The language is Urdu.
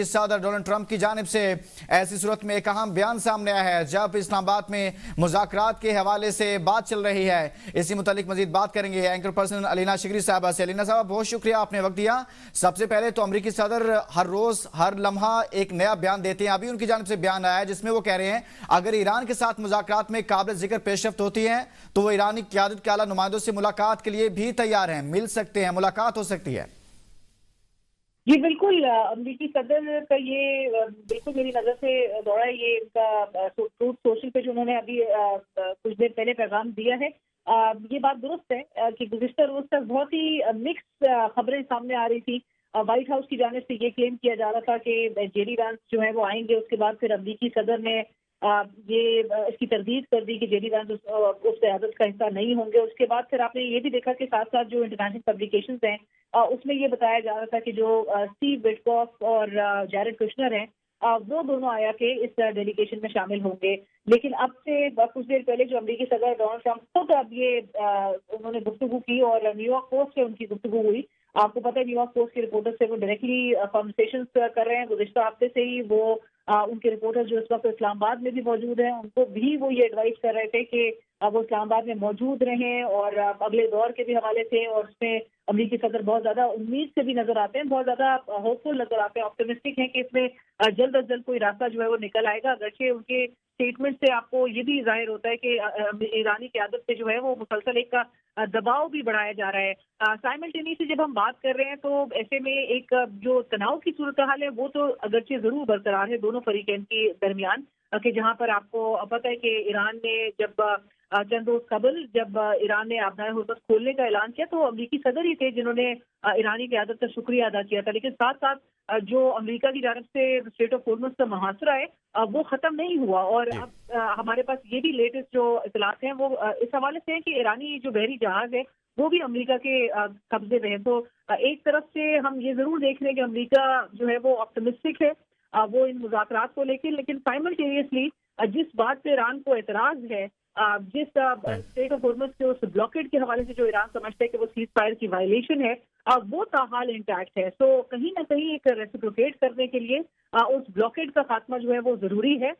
صدر ڈونلڈ ٹرمپ کی جانب سے ایسی صورت میں ایک اہم بیان سامنے آیا ہے جب اسلام آباد میں مذاکرات کے حوالے سے بات چل رہی ہے. اسی متعلق مزید بات کریں گے اینکر پرسن علینا شگری صاحبہ سے. علینا صاحب بہت شکریہ آپ نے وقت دیا. سب سے پہلے تو امریکی صدر ہر روز ہر لمحہ ایک نیا بیان دیتے ہیں. ابھی ان کی جانب سے بیان آیا ہے جس میں وہ کہہ رہے ہیں اگر ایران کے ساتھ مذاکرات میں قابل ذکر پیش رفت ہوتی ہے تو وہ ایرانی قیادت کے اعلیٰ نمائندوں سے ملاقات کے لیے بھی تیار ہیں, مل سکتے ہیں, ملاقات ہو سکتی ہے. جی بالکل, امریکی صدر کا یہ بالکل میری نظر سے دوڑا ہے. یہ ان کا ٹروتھ سوشل پہ جو انہوں نے ابھی کچھ دیر پہلے پیغام دیا ہے, یہ بات درست ہے کہ گزشتہ روز تک بہت ہی مکس خبریں سامنے آ رہی تھی. وائٹ ہاؤس کی جانب سے یہ کلیم کیا جا رہا تھا کہ جیری وانس جو ہے وہ آئیں گے. اس کے بعد پھر امریکی صدر نے یہ اس کی تردید کر دی کہ جیری وانس اس قیادت کا حصہ نہیں ہوں گے. اس کے بعد پھر آپ نے یہ بھی دیکھا کہ ساتھ ساتھ جو انٹرنیشنل پبلیکیشنز ہیں اس میں یہ بتایا جا رہا تھا کہ جو اسٹیو وٹکاف اور جیرڈ کشنر ہیں وہ دونوں آیا کہ اس ڈیلیگیشن میں شامل ہوں گے. لیکن اب سے کچھ دیر پہلے جو امریکی صدر ڈونلڈ ٹرمپ خود اب یہ انہوں نے گفتگو کی اور نیو یارک پوسٹ سے ان کی گفتگو ہوئی. آپ کو پتہ ہے نیو یارک پوسٹ کے رپورٹر سے وہ ڈائریکٹلی کانورسیشنز کر رہے ہیں. گزشتہ ہفتے سے ہی وہ ان کے رپورٹر جو اس وقت اسلام آباد میں بھی موجود ہیں ان کو بھی وہ یہ ایڈوائز کر رہے تھے کہ وہ اسلام آباد میں موجود رہیں اور اگلے دور کے بھی حوالے سے. اور اس میں امریکی صدر بہت زیادہ امید سے بھی نظر آتے ہیں, بہت زیادہ ہوپ فل نظر آتے ہیں, آپٹمسٹک ہیں کہ اس میں جلد از جلد کوئی راستہ جو ہے وہ نکل آئے گا. اگرچہ ان کے اسٹیٹمنٹ سے آپ کو یہ بھی ظاہر ہوتا ہے کہ ایرانی قیادت پہ جو ہے وہ مسلسل ایک دباؤ بھی بڑھایا جا رہا ہے. سائملٹینیسلی جب ہم بات کر رہے ہیں تو ایسے میں ایک جو تناؤ کی صورتحال ہے وہ تو اگرچہ ضرور برقرار ہے دونوں فریقین کے درمیان, کہ جہاں پر آپ کو پتہ ہے کہ ایران نے جب چند روز قبل جب ایران نے آبنائے ہرمز کھولنے کا اعلان کیا تو امریکی صدر ہی تھے جنہوں نے ایرانی قیادت کا شکریہ ادا کیا تھا. لیکن ساتھ ساتھ جو امریکہ کی جانب سے اسٹریٹ آف ہرمز کا محاصرہ ہے وہ ختم نہیں ہوا. اور اب ہمارے پاس یہ بھی لیٹسٹ جو اطلاعات ہیں وہ اس حوالے سے ہیں کہ ایرانی جو بحری جہاز ہے وہ بھی امریکہ کے قبضے میں ہے. تو ایک طرف سے ہم یہ ضرور دیکھ رہے ہیں کہ امریکہ جو ہے وہ آپٹمسٹک ہے وہ ان مذاکرات کو لے کے. لیکن سائملٹینیسلی جس بات پہ ایران کو اعتراض ہے, جس اسٹریٹ آف ہرمز کے اس بلاکیڈ کے حوالے سے جو ایران سمجھتا ہے کہ وہ سیز فائر کی وائلیشن ہے, وہ تاحال انٹیکٹ ہے. سو کہیں نہ کہیں ایک ریسیپروکیٹ کرنے کے لیے اس بلاکیڈ کا خاتمہ جو ہے وہ ضروری ہے.